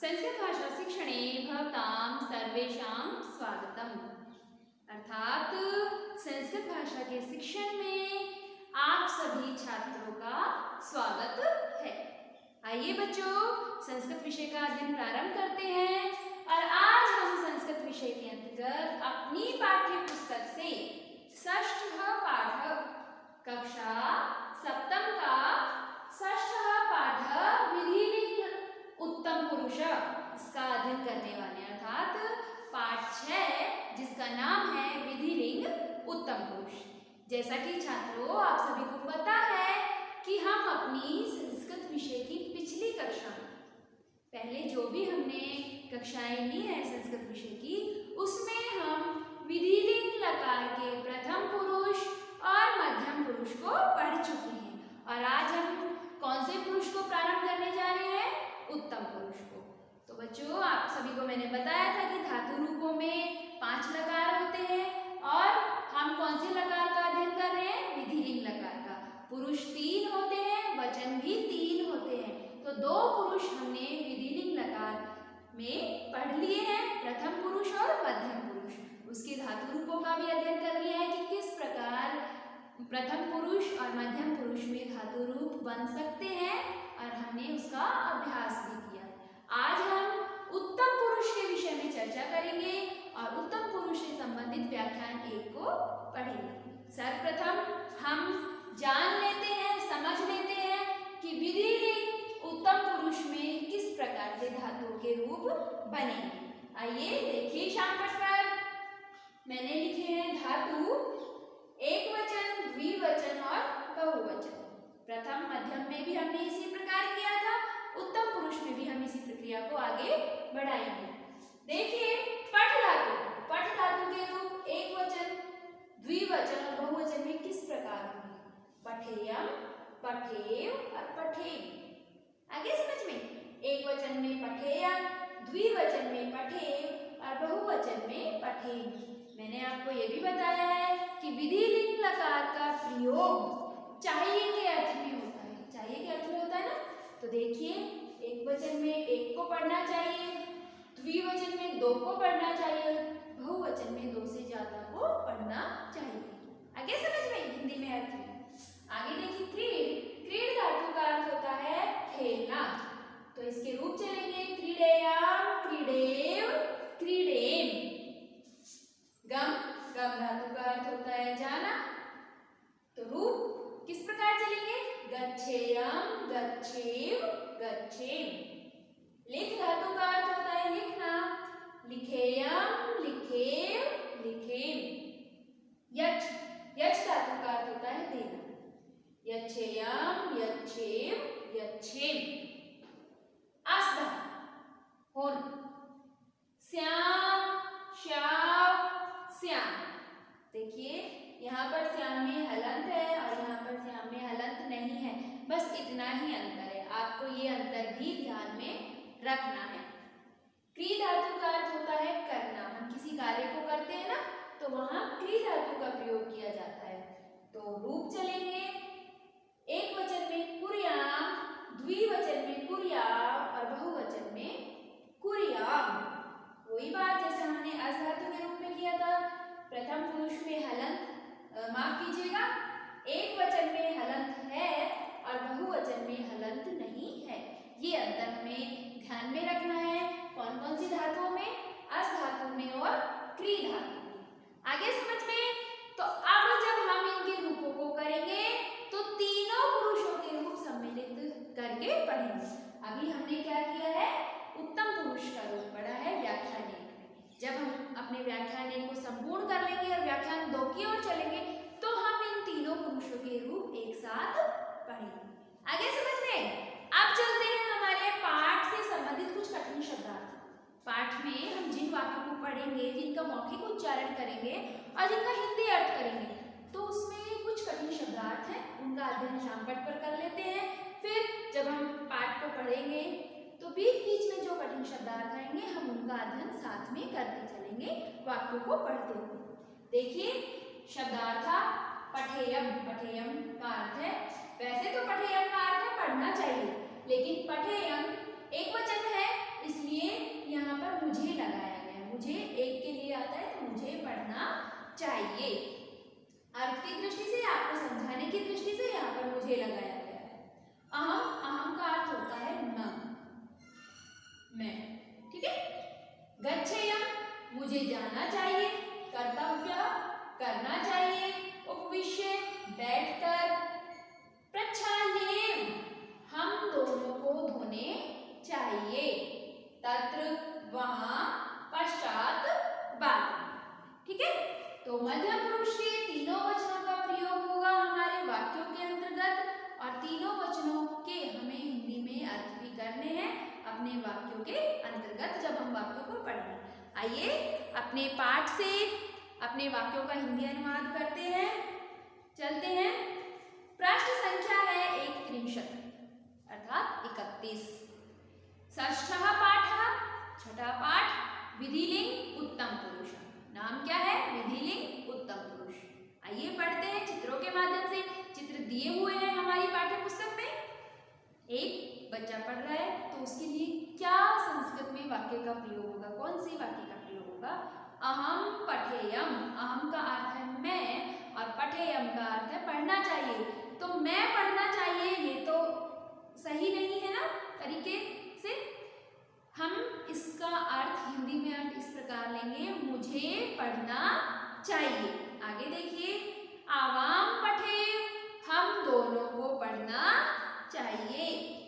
संस्कृत भाषा शिक्षणे भवतां सर्वेषां स्वागतम्। अर्थात संस्कृत भाषा के शिक्षण में आप सभी छात्रों का स्वागत है। आइए बच्चों, संस्कृत विषय का अध्ययन प्रारंभ करते हैं और आज हम संस्कृत विषय के अंतर्गत अपनी पाठ्य पुस्तक से षष्ठ पाठ कक्षा सप्तम का षष्ठ पाठ विधिलिंग उत्तम पुरुष इसका अध्ययन करने वाले हैं। अर्थात पाठ 6 जिसका नाम है विधिलिंग उत्तम पुरुष। जैसा कि छात्रों आप सभी को पता है कि हम अपनी संस्कृत विषय की पिछली कक्षा में पहले जो भी हमने कक्षाएं ली है संस्कृत विषय की, उसमें हम विधिलिंग लकार के प्रथम पुरुष और मध्यम पुरुष को पढ़ चुके हैं और आज हम कौन से पुरुष को प्रारंभ करने जा रहे हैं? उत्तम पुरुष को। तो बच्चों आप सभी को मैंने बताया था कि धातु रूपों में 5 लकार होते हैं और हम कौन से लकार का अध्ययन कर रहे हैं? विधिलिंग लकार का। पुरुष 3 होते हैं, वचन भी 3 होते हैं। तो 2 पुरुष हमने विधिलिंग लकार में पढ़ लिए हैं, प्रथम पुरुष और मध्यम पुरुष। उसके धातु रूपों का भी अध्ययन कर लिया है कि किस प्रकार प्रथम पुरुष और मध्यम पुरुष में धातु रूप बन सकते हैं और हमने उसका अभ्यास भी किया। आज हम उत्तम पुरुष के विषय में चर्चा करेंगे और उत्तम पुरुष से संबंधित व्याख्यान 1 को पढ़ेंगे। सर्वप्रथम हम जान लेते हैं, समझ लेते हैं कि विधिलिंग उत्तम पुरुष में किस प्रकार से धातुओं के रूप बनेंगे। आइए देखिए शामपट पर मैंने लिखे हैं धातु एकवचन, द्विवचन और बहुवचन। प्रथम मध्यम में भी हमने इसी प्रकार किया था, उत्तम पुरुष में भी हम इसी प्रक्रिया को आगे बढ़ाएंगे। देखिए पठ धातु के रूप एकवचन, द्विवचन और बहुवचन में किस प्रकार होंगे? पठेयम, पठेव और पठेम। आगे समझ में, एकवचन में पठेयम, द्विवचन में पठेव और बहुवचन में पठेम। मैंने आपको यह भी बताया है कि विधिलिंग लकार का प्रयोग चाहिए के अर्थ में होता है। चाहिए के अर्थ में होता है ना? तो देखिए एकवचन में 1 को पढ़ना चाहिए, द्विवचन में 2 को पढ़ना चाहिए, बहुवचन में 2 से ज्यादा को पढ़ना चाहिए। आगे समझ में, हिंदी में अर्थ में। आगे देखिए क्रीड धातु का अर्थ होता है खेलना। तो इसके रूप चलेंगे क्रीडेयम, क्रीडेव, क्रीडेम। गम धातु का अर्थ होता है जाना। तो रूप किस प्रकार चलेंगे? गच्छेयम, गच्छेव, गच्छेम। लिख धातु का अर्थ होता है लिखना। लिखेयम, लिखेव, लिखेम। यच धातु का अर्थ होता है देना। यच्छेयम, यच्छेव, यच्छेम। आस धातु होना। श्याम, श्याव, श्याम। देखिए यहाँ पर श्याम में हलंत है और यहाँ पर श्याम में हलंत नहीं है, बस इतना ही अंतर है। आपको ये अंतर भी ध्यान में रखना है। क्री धातु का अर्थ होता है करना। हम किसी कार्य को करते हैं ना, तो वहां क्री धातु का प्रयोग किया जाता है। तो रूप चलेंगे एकवचन में कुर्याम, द्विवचन में कुर्याव और बहुवचन में कुर्याम। वही बात जैसे हमने अस धातु के रूप में किया था। प्रथम पुरुष में हलंत, माफ कीजिएगा, एकवचन में हलंत है और बहुवचन में हलंत नहीं है। ये अंतर हमें ध्यान में रखना है। कौन कौन सी धातुओं में? अस धातु में और क्री धातु में। आगे समझ में। तो अब जब हम इनके रूपों को करेंगे तो तीनों पुरुषों के रूप सम्मिलित करके पढ़ेंगे। अभी हमने क्या किया है? उत्तम पुरुष का रूप पढ़ा है व्याख्यान 1 में। जब हम अपने व्याख्यान 1 को संपूर्ण कर लेंगे और व्याख्यान 2 की ओर चलेंगे तो हम इन तीनों पुरुषों के रूप एक साथ पढ़ेंगे। आगे समझ में। अब चलते हैं हमारे पाठ से संबंधित कुछ कठिन शब्दार्थ। पाठ में हम जिन वाक्यों को पढ़ेंगे, जिनका मौखिक उच्चारण करेंगे और जिनका हिंदी अर्थ करेंगे, तो उसमें कुछ कठिन शब्दार्थ हैं, उनका अध्ययन शामपट पर कर लेते हैं। फिर जब हम पाठ को पढ़ेंगे तो बीच में जो कठिन शब्दार्थ आएंगे हम उनका अध्ययन साथ में करते चलेंगे, वाक्यों को पढ़ते हुए। देखिए शब्दार्थ पठेयम। पठेयम का अर्थ है, वैसे तो पठेयम का अर्थ है पढ़ना चाहिए, लेकिन पठेयम एकवचन है, इसलिए यहाँ पर मुझे लगाया गया है। मुझे एक के लिए आता है तो मुझे पढ़ना चाहिए। अर्थ की दृष्टि से, आपको समझाने की दृष्टि से यहाँ पर मुझे लगाया गया है। अहम, अहम का अर्थ होता है मैं, ठीक है। गच्छेयम, मुझे जाना चाहिए। कर्तव्य, करना चाहिए। उपविश्य, बैठकर। प्रक्षाल्येम, हम दोनों को धोने चाहिए। तत्र, वहां। पश्चात, बाद में, ठीक है। तो मध्यम पुरुष के तीनों वचनों का प्रयोग होगा हमारे वाक्यों के अंतर्गत, और तीनों वचनों के हमें हिंदी में अर्थ भी करने हैं अपने वाक्यों के अंतर्गत जब हम वाक्यों को पढ़ेंगे। आइए अपने पाठ से अपने वाक्यों का हिंदी अनुवाद करते हैं, चलते हैं। पृष्ठ संख्या है 31 अर्थात 31। षष्ठः पाठः, छठा पाठ। विधिलिंग उत्तम पुरुष, नाम क्या है? विधिलिंग उत्तम पुरुष। आइए पढ़ते हैं चित्रों के माध्यम से। चित्र दिए हुए हैं हमारी पाठ्य पुस्तक में। एक बच्चा पढ़ रहा है तो उसके लिए क्या संस्कृत में वाक्य का प्रयोग होगा, कौन सी वाक्य का प्रयोग होगा? अहम पठेयम, अहम का अर्थ है मैं और पठेयम का अर्थ है पढ़ना चाहिए। तो मैं पढ़ना चाहिए, ये तो सही नहीं है ना तरीके से। हम इसका अर्थ हिंदी में अर्थ इस प्रकार लेंगे, मुझे पढ़ना चाहिए। आगे देखिए, आवाम पठे, हम दोनों को पढ़ना चाहिए।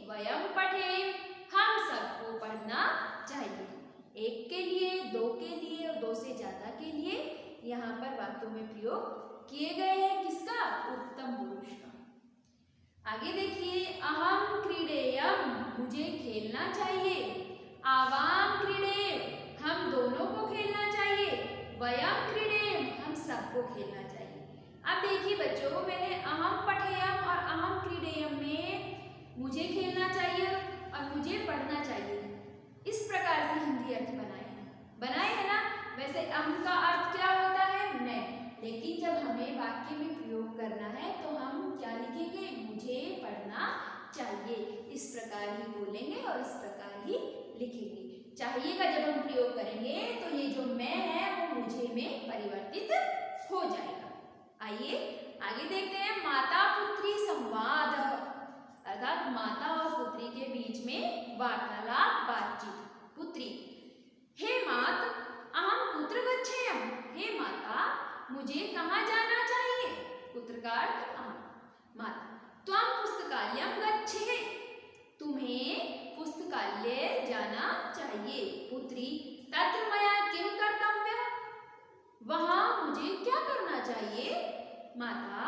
वयम पठे, हम सबको पढ़ना चाहिए। एक के लिए, दो के लिए और दो से ज्यादा के लिए यहाँ पर वाक्यों में प्रयोग किए गए हैं। किसका? उत्तम पुरुष का। आगे देखिए, अहम क्रीडेयम, मुझे खेलना चाहिए। आवाम क्रीडे, हम दोनों को खेलना चाहिए। वयम क्रीडे, हम सबको खेलना चाहिए। अब देखिए बच्चों, मैंने अहम पठेयम और अहम क्रीडेयम में मुझे खेलना चाहिए और मुझे पढ़ना चाहिए इस प्रकार से हिंदी अर्थ बनाए हैं ना। वैसे अहम का अर्थ क्या होता है? मैं। लेकिन जब हमें वाक्य में प्रयोग करना है तो हम क्या लिखेंगे? मुझे पढ़ना चाहिए। इस प्रकार ही बोलेंगे और इस प्रकार ही लिखेंगे। चाहिए का जब हम प्रयोग करेंगे तो ये जो मैं है वो मुझे में परिवर्तित हो जाएगा। आइए आगे देखते हैं। माता पुत्री संवाद, अर्थात माता और पुत्री के बीच में वार्तालाप, बातचीत। पुत्री, हे मात, अहम कुत्र गच्छेयम, हे माता, मुझे कहाँ जाना चाहिए? पुत्र का अर्थ अहम, माता। त्वं पुस्तकालयं गच्छे, तुम्हें पुस्तकालय जाना चाहिए। पुत्री, तत्र मया किं कर्तव्यम्, वहां मुझे क्या करना चाहिए? माता,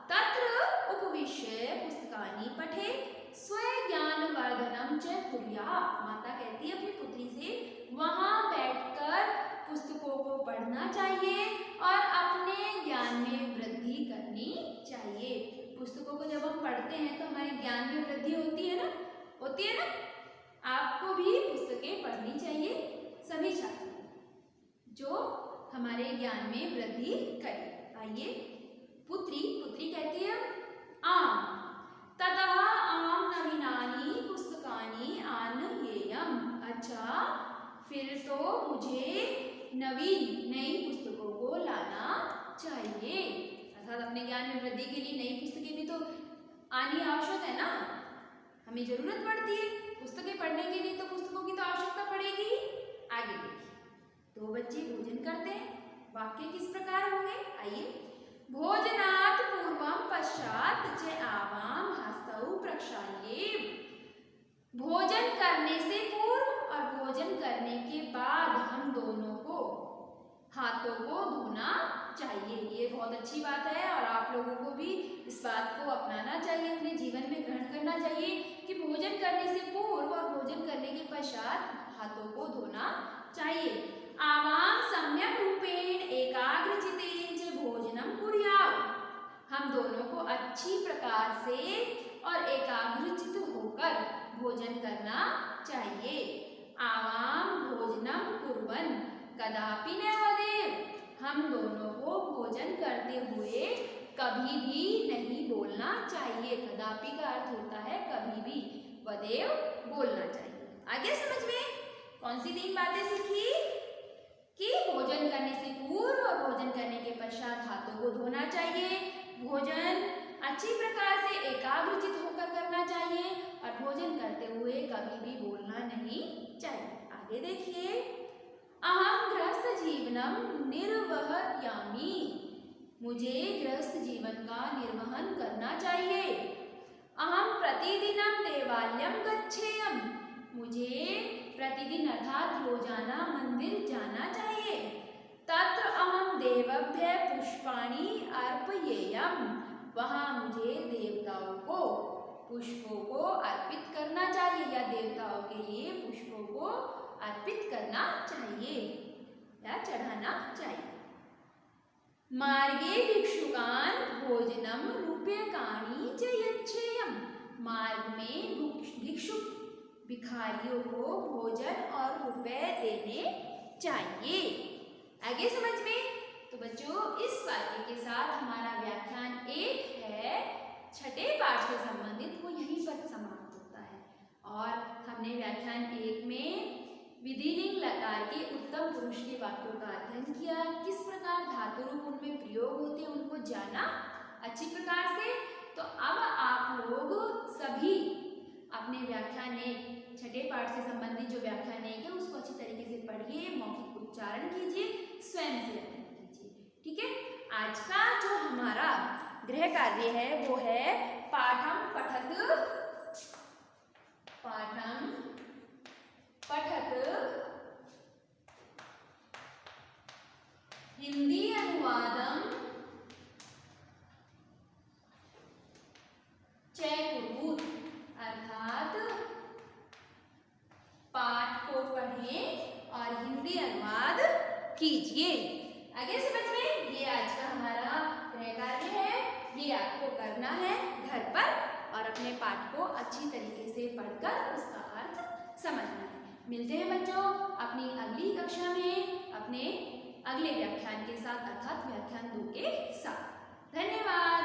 तत्र उपविश्य पुस्तकानि पठे स्वज्ञानवर्धनं च कुर्यात्। माता कहती है अपनी पुत्री से, वहां बैठकर पुस्तकों को पढ़ना चाहिए और अपने ज्ञान में वृद्धि करनी चाहिए। पुस्तकों को जब हम पढ़ते हैं तो हमारे ज्ञान में वृद्धि होती है ना, होती है ना। आपको भी पुस्तकें पढ़नी चाहिए, सभी छात्रों जो हमारे ज्ञान में वृद्धि करे। आइए, पुत्री, पुत्री कहती है आम, ततः आम नवीनानि पुस्तकानि आनयेयम्। अच्छा, फिर तो मुझे नवीन नई पुस्तकों को लाना चाहिए। अर्थात अपने ज्ञान में वृद्धि के लिए नई पुस्तकें भी तो आनी आवश्यक है ना, हमें जरूरत पड़ती है पुस्तकें पढ़ने के लिए, तो पुस्तकों की तो आवश्यकता पड़ेगी। आगे देखिए, दो बच्चे भोजन करते हैं, वाक्य किस प्रकार होंगे? आइए, भोजनात् पूर्वं पश्चात् च आवाम हस्तौ प्रक्षाल्येम। भोजन करने से पूर्व और भोजन करने के बाद हम दोनों को हाथों को धोना चाहिए। ये बहुत अच्छी बात है और आप लोगों को भी इस बात को अपनाना चाहिए, अपने जीवन में ग्रहण करना चाहिए कि भोजन करने से पूर्व और भोजन करने के पश्चात हाथों को धोना चाहिए। आवाम सम्यक रूपेण एकाग्रचित्तेन च भोजनम कुर्यात्। हम दोनों को अच्छी प्रकार से और एकाग्रचित्त होकर भोजन करना चाहिए। आवाम भोजनम कुर्वन् कदापि न वदेव। हम दोनों को भोजन करते हुए कभी भी नहीं बोलना चाहिए। कदापि का अर्थ होता है कभी भी, वदेव बोलना चाहिए। आगे समझ में? कौन सी 3 बातें सीखी? कि भोजन करने से पूर्व और भोजन करने के पश्चात हाथों को धोना चाहिए, भोजन अच्छी प्रकार से एकाग्रचित होकर करना चाहिए और भोजन करते हुए कभी भी बोलना नहीं चाहिए। आगे देखिए, अहम गृहस्थ जीवनम निर्वहयामि, मुझे गृहस्थ जीवन का निर्वहन करना चाहिए। अहम प्रतिदिनम देवालयम गच्छेयम, मुझे प्रतिदिन अर्थात रोजाना मंदिर जाना चाहिए। तत्र अहम देवभ्य पुष्पाणि अर्पयेयम, वहाँ मुझे देवताओं को पुष्पों को अर्पित करना चाहिए या देवताओं के लिए पुष्पों को अर्पित करना चाहिए या चढ़ाना चाहिए। मार्गे भिक्षुकान भोजनम रूप्यकाणि च यच्छेयम, मार्ग में भिक्षुक भिखारियों को भोजन और रुपए देने चाहिए। आगे समझ में? तो बच्चों, इस वाक्य के साथ हमारा व्याख्यान 1 है छठे पाठ से संबंधित, वो यहीं पर समाप्त होता है। और हमने व्याख्यान 1 में विधिलिंग लकार के उत्तम पुरुष के वाक्यों का अध्ययन किया, किस प्रकार धातु रूप उनमें प्रयोग होते हैं उनको जाना अच्छी प्रकार से। तो अब आप लोग सभी अपने व्याख्यान 1 छठे पाठ से संबंधित जो व्याख्यान 1 है उसको अच्छी तरीके से पढ़िए, मौखिक उच्चारण कीजिए, स्वयं से अध्ययन कीजिए। ठीक है, आज का जो हमारा गृह कार्य है वो है पाठम पठत हिंदी अनुवादम चैकुरुत, अर्थात पाठ को पढ़ें और हिंदी अनुवाद कीजिए। आगे समझ में? ये आज का हमारा गृह कार्य है, ये आपको करना है घर पर और अपने पाठ को अच्छी तरीके से पढ़कर उसका अर्थ समझना है। मिलते हैं बच्चों अपनी अगली कक्षा में अपने अगले व्याख्यान के साथ, अर्थात व्याख्यान 2 के साथ। धन्यवाद।